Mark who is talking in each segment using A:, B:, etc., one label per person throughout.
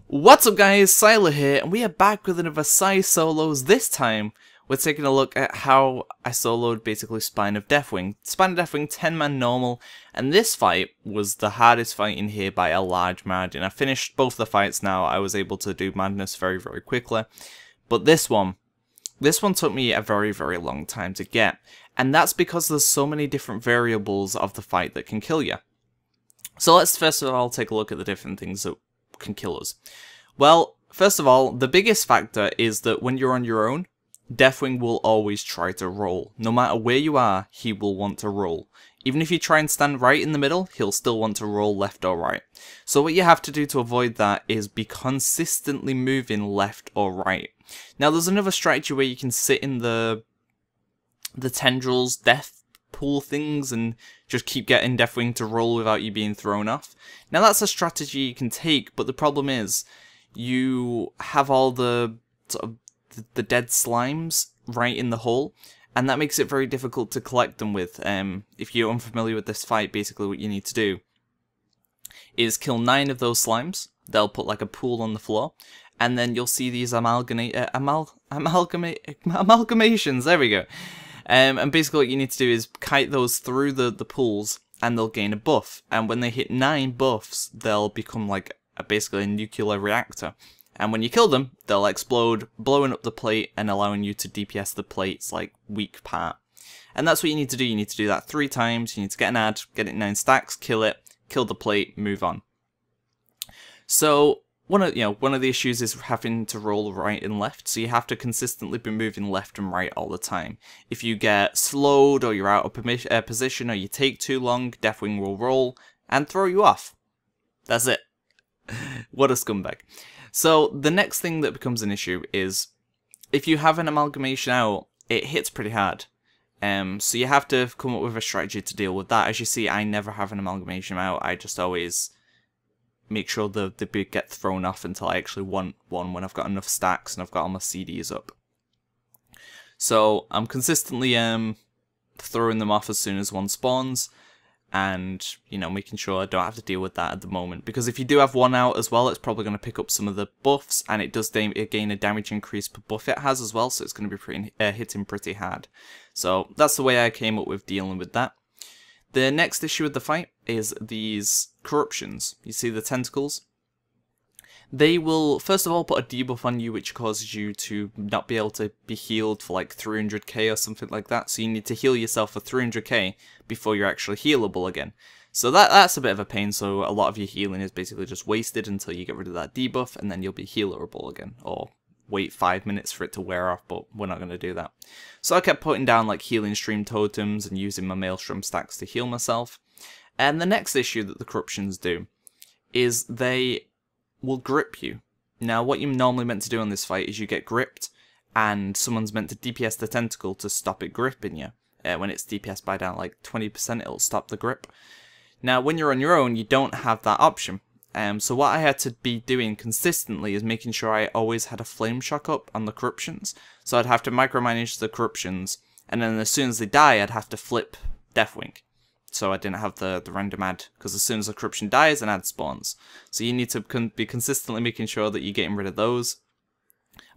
A: What's up guys, Syiler here, and we are back with another Syi-Solos. This time, we're taking a look at how I soloed basically Spine of Deathwing. Spine of Deathwing 10-man normal, and this fight was the hardest fight in here by a large margin. I finished both the fights now, I was able to do Madness very quickly, but this one took me a very long time to get, and that's because there's so many different variables of the fight that can kill you. So let's first of all take a look at the different things that can kill us. Well, first of all, the biggest factor is that when you're on your own, Deathwing will always try to roll. No matter where you are, he will want to roll. Even if you try and stand right in the middle, he'll still want to roll left or right. So what you have to do to avoid that is be consistently moving left or right. Now there's another strategy where you can sit in the tendrils, death pool things, and just keep getting Deathwing to roll without you being thrown off. Now that's a strategy you can take, but the problem is you have all the sort of the dead slimes right in the hole, and that makes it very difficult to collect them with. If you're unfamiliar with this fight, basically what you need to do is kill 9 of those slimes. They'll put like a pool on the floor, and then you'll see these amalgamations. There we go. And basically what you need to do is kite those through the pools, and they'll gain a buff. And when they hit 9 buffs, they'll become like basically a nuclear reactor. And when you kill them, they'll explode, blowing up the plate and allowing you to DPS the plate's like weak part. And that's what you need to do. You need to do that 3 times. You need to get an ad, get it 9 stacks, kill it, kill the plate, move on. So one of the issues is having to roll right and left, so you have to consistently be moving left and right all the time. If you get slowed, or you're out of position, or you take too long, Deathwing will roll and throw you off. That's it. What a scumbag. So the next thing that becomes an issue is if you have an amalgamation out, it hits pretty hard. So you have to come up with a strategy to deal with that. As you see, I never have an amalgamation out. I just always make sure the big get thrown off until I actually want one when I've got enough stacks and I've got all my CDs up. So I'm consistently throwing them off as soon as one spawns, and making sure I don't have to deal with that at the moment, because if you do have one out as well, it's probably going to pick up some of the buffs, and it does gain a damage increase per buff it has as well, so it's going to be hitting pretty hard. So that's the way I came up with dealing with that. The next issue with the fight is these corruptions. You see the tentacles? They will, first of all, put a debuff on you, which causes you to not be able to be healed for like 300k or something like that. So you need to heal yourself for 300k before you're actually healable again. So that's a bit of a pain, so a lot of your healing is basically just wasted until you get rid of that debuff, and then you'll be healable again. Or wait 5 minutes for it to wear off, but we're not going to do that. So I kept putting down like healing stream totems and using my maelstrom stacks to heal myself. And the next issue that the corruptions do is they will grip you. Now what you're normally meant to do in this fight is you get gripped, and someone's meant to DPS the tentacle to stop it gripping you. When it's DPS by down like 20%, it'll stop the grip. Now when you're on your own, you don't have that option. So what I had to be doing consistently is making sure I always had a flame shock up on the corruptions. So I'd have to micromanage the corruptions, and then as soon as they die, I'd have to flip Deathwing. So I didn't have the random ad, because as soon as the corruption dies, an ad spawns. So you need to be consistently making sure that you're getting rid of those,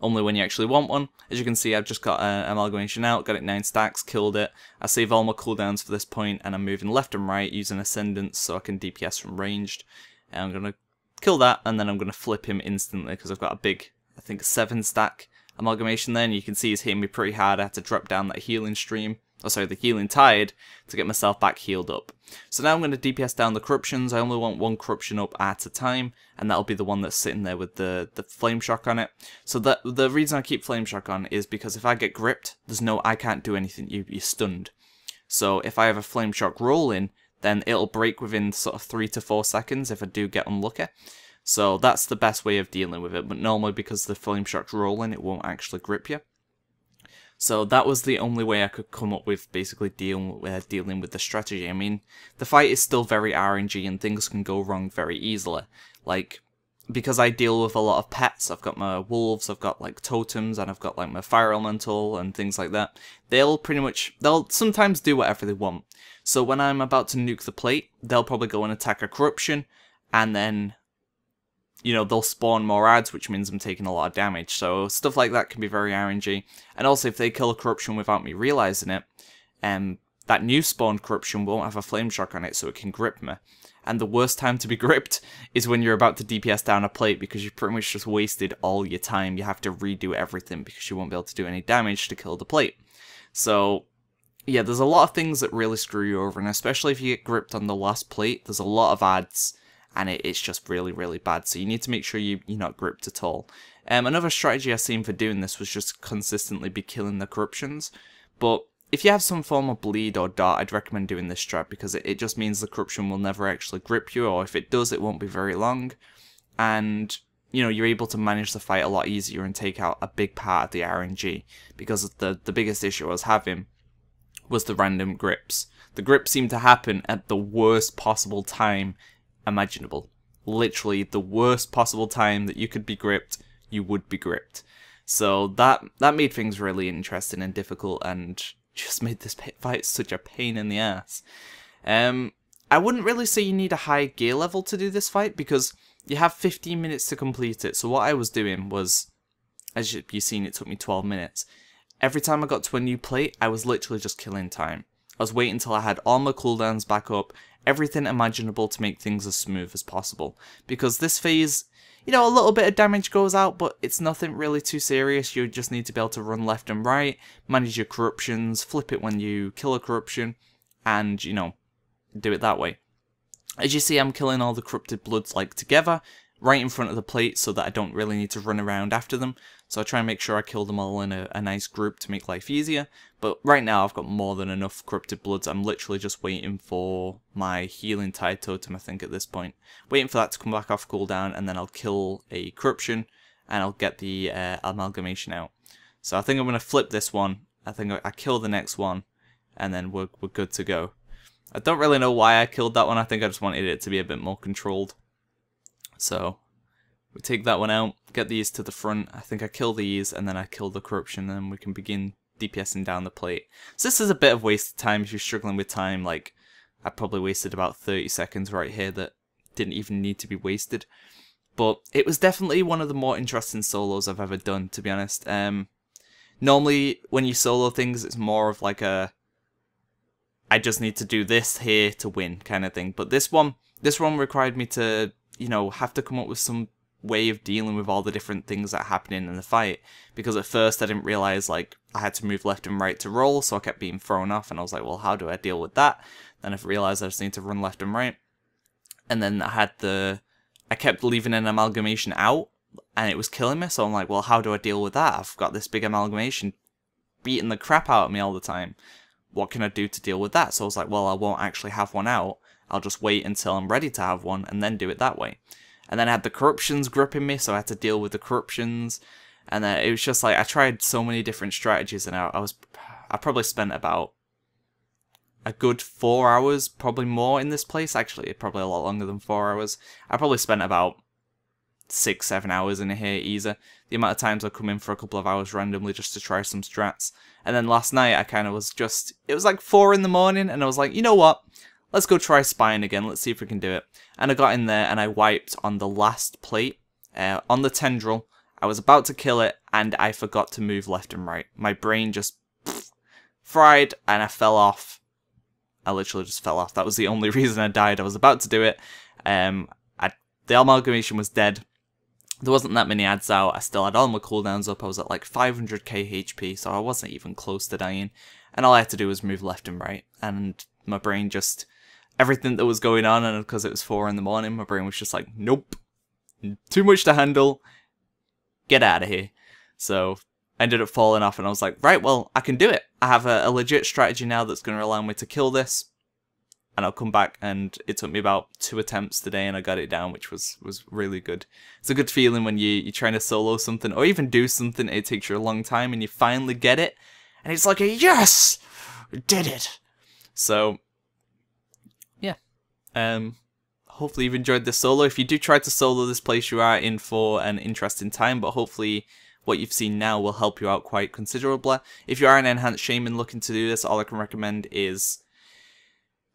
A: only when you actually want one. As you can see, I've just got an amalgamation out, got it 9 stacks, killed it. I save all my cooldowns for this point, and I'm moving left and right using Ascendance so I can DPS from ranged. And I'm going to kill that, and then I'm going to flip him instantly, because I've got a big, I think, 7 stack amalgamation there, and you can see he's hitting me pretty hard. I had to drop down that healing stream, the healing tide, to get myself back healed up. So now I'm going to DPS down the corruptions. I only want 1 corruption up at a time, and that'll be the one that's sitting there with the flame shock on it. So the reason I keep flame shock on is because if I get gripped, I can't do anything. You're stunned. So if I have a flame shock roll in, then it'll break within sort of 3 to 4 seconds if I do get unlucky. So that's the best way of dealing with it, but normally because the flame shock's rolling, it won't actually grip you. So that was the only way I could come up with basically dealing with the strategy. I mean, the fight is still very RNG and things can go wrong very easily. Like, because I deal with a lot of pets, I've got my wolves, I've got like totems, and I've got like my fire elemental and things like that. They'll sometimes do whatever they want. So when I'm about to nuke the plate, they'll probably go and attack a corruption, and then you know, they'll spawn more ads, which means I'm taking a lot of damage. So stuff like that can be very RNG. And also, if they kill a corruption without me realizing it, that new spawned corruption won't have a flame shock on it, so it can grip me. And the worst time to be gripped is when you're about to DPS down a plate, because you've pretty much just wasted all your time. You have to redo everything because you won't be able to do any damage to kill the plate. So yeah, there's a lot of things that really screw you over, and especially if you get gripped on the last plate, there's a lot of ads, and it's just really, really bad. So you need to make sure you're not gripped at all. Another strategy I've seen for doing this was just consistently be killing the corruptions. But if you have some form of bleed or dart, I'd recommend doing this strat, because it just means the corruption will never actually grip you, or if it does, it won't be very long. And, you know, you're able to manage the fight a lot easier and take out a big part of the RNG, because the biggest issue I was having was the random grips. The grips seem to happen at the worst possible time imaginable. Literally, the worst possible time that you could be gripped, you would be gripped. So that made things really interesting and difficult, and just made this fight such a pain in the ass. I wouldn't really say you need a high gear level to do this fight, because you have 15 minutes to complete it. So what I was doing was, as you've seen, it took me 12 minutes. Every time I got to a new plate, I was literally just killing time. I was waiting until I had all my cooldowns back up, everything imaginable to make things as smooth as possible. Because this phase, you know, a little bit of damage goes out, but it's nothing really too serious. You just need to be able to run left and right, manage your corruptions, flip it when you kill a corruption, and, you know, do it that way. As you see, I'm killing all the corrupted bloods like together, right in front of the plate, so that I don't really need to run around after them. So I try and make sure I kill them all in a nice group to make life easier. But right now I've got more than enough corrupted bloods. I'm literally just waiting for my healing tide totem, I think, at this point. Waiting for that to come back off cooldown, and then I'll kill a corruption, and I'll get the amalgamation out. So I think I'm going to flip this one. I think I kill the next one, and then we're good to go. I don't really know why I killed that one. I think I just wanted it to be a bit more controlled. So we take that one out, get these to the front. I think I kill these, and then I kill the corruption, and then we can begin DPSing down the plate. So this is a bit of wasted time if you're struggling with time. Like, I probably wasted about 30 seconds right here that didn't even need to be wasted. But it was definitely one of the more interesting solos I've ever done, to be honest. Normally, when you solo things, it's more of like a, I just need to do this here to win kind of thing. But this one required me to, you know, have to come up with some way of dealing with all the different things that are happening in the fight, because at first I didn't realize, like, I had to move left and right to roll, so I kept being thrown off, and I was like, well, how do I deal with that? Then I've realized I just need to run left and right, and then I kept leaving an amalgamation out, and it was killing me, so I'm like, well, how do I deal with that? I've got this big amalgamation beating the crap out of me all the time. What can I do to deal with that? So I was like, well, I won't actually have one out. I'll just wait until I'm ready to have one, and then do it that way. And then I had the corruptions gripping me, so I had to deal with the corruptions. And then it was just like, I tried so many different strategies, and I probably spent about a good 4 hours, probably more in this place. Actually, probably a lot longer than 4 hours. I probably spent about 6-7 hours in here, easy. The amount of times I come in for a couple of hours randomly just to try some strats. And then last night, I kind of was just, it was like 4 in the morning, and I was like, you know what? Let's go try spying again. Let's see if we can do it. And I got in there and I wiped on the last plate, on the tendril. I was about to kill it, and I forgot to move left and right. My brain just fried, and I fell off. I literally just fell off. That was the only reason I died. I was about to do it. The amalgamation was dead. There wasn't that many ads out. I still had all my cooldowns up. I was at like 500k HP, so I wasn't even close to dying. And all I had to do was move left and right. And my brain just, everything that was going on, and because it was 4 in the morning, my brain was just like, nope, too much to handle, get out of here. So I ended up falling off, and I was like, right, well, I can do it. I have a legit strategy now that's going to allow me to kill this. And I'll come back, and it took me about 2 attempts today, and I got it down, which was really good. It's a good feeling when you're trying to solo something, or even do something, it takes you a long time, and you finally get it, and it's like a yes! Did it! So, yeah. Hopefully you've enjoyed this solo. If you do try to solo this place, you are in for an interesting time, but hopefully what you've seen now will help you out quite considerably. If you are an enhanced shaman looking to do this, all I can recommend is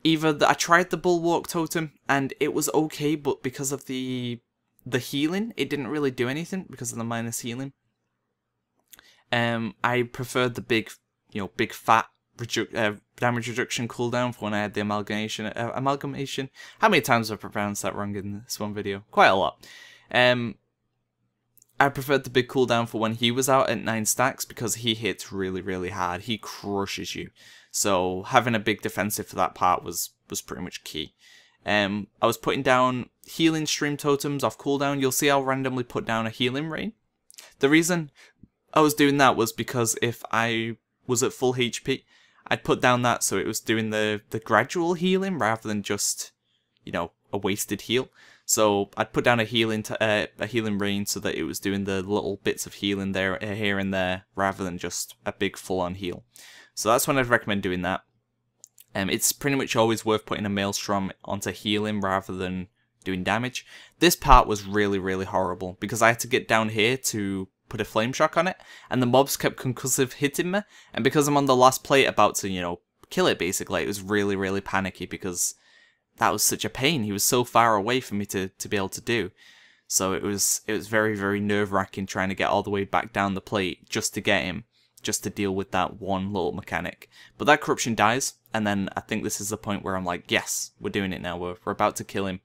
A: either I tried the bulwark totem, and it was okay, but because of the the healing, it didn't really do anything because of the minus healing. I preferred the big, big fat damage reduction cooldown for when I had the amalgamation. How many times have I pronounced that wrong in this one video? Quite a lot. I preferred the big cooldown for when he was out at 9 stacks because he hits really, really hard. He crushes you. So having a big defensive for that part was pretty much key. I was putting down healing stream totems off cooldown. You'll see I'll randomly put down a healing rain. The reason I was doing that was because if I was at full HP, I'd put down that so it was doing the gradual healing rather than just, a wasted heal. So I'd put down a healing rain so that it was doing the little bits of healing there, here and there, rather than just a big full-on heal. So that's when I'd recommend doing that. It's pretty much always worth putting a Maelstrom onto healing rather than doing damage. This part was really, really horrible because I had to get down here to put a Flame Shock on it, and the mobs kept concussive hitting me, and because I'm on the last plate about to, kill it basically, it was really, really panicky because that was such a pain. He was so far away for me to be able to do. So it was very, very nerve-wracking trying to get all the way back down the plate just to get him, just to deal with that one little mechanic. But that corruption dies, and then I think this is the point where I'm like, yes, we're doing it now. We're about to kill him.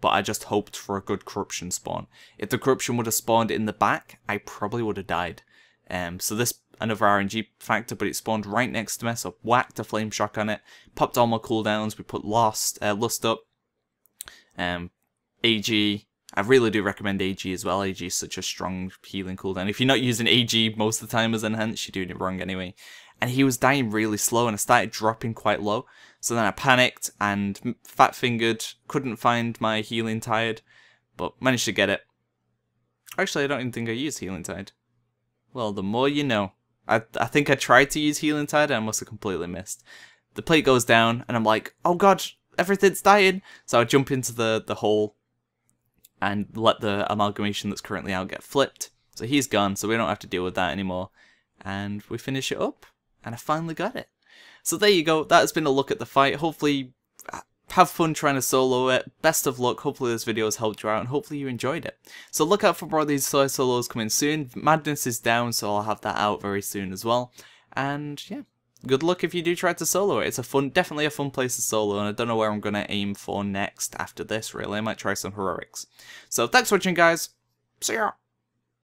A: But I just hoped for a good corruption spawn. If the corruption would have spawned in the back, I probably would have died. So this, another RNG factor, but it spawned right next to me, so whacked a Flame Shock on it, popped all my cooldowns, we put Lust up, AG, I really do recommend AG as well. AG is such a strong healing cooldown. If you're not using AG most of the time as Enhance, you're doing it wrong anyway. And he was dying really slow, and I started dropping quite low. So then I panicked and fat-fingered, couldn't find my Healing Tide, but managed to get it. Actually, I don't even think I used Healing Tide. Well, the more you know. I think I tried to use Healing Tide, and I must have completely missed. The plate goes down, and I'm like, oh god, everything's dying! So I jump into the hole and let the amalgamation that's currently out get flipped. So he's gone, so we don't have to deal with that anymore. And we finish it up, and I finally got it. So there you go, that has been a look at the fight. Hopefully, have fun trying to solo it. Best of luck, hopefully this video has helped you out, and hopefully you enjoyed it. So look out for more of these Syi-Solos coming soon. Madness is down, so I'll have that out very soon as well. And yeah, good luck if you do try to solo it. It's definitely a fun place to solo, and I don't know where I'm going to aim for next after this, really. I might try some heroics. So thanks for watching, guys. See ya!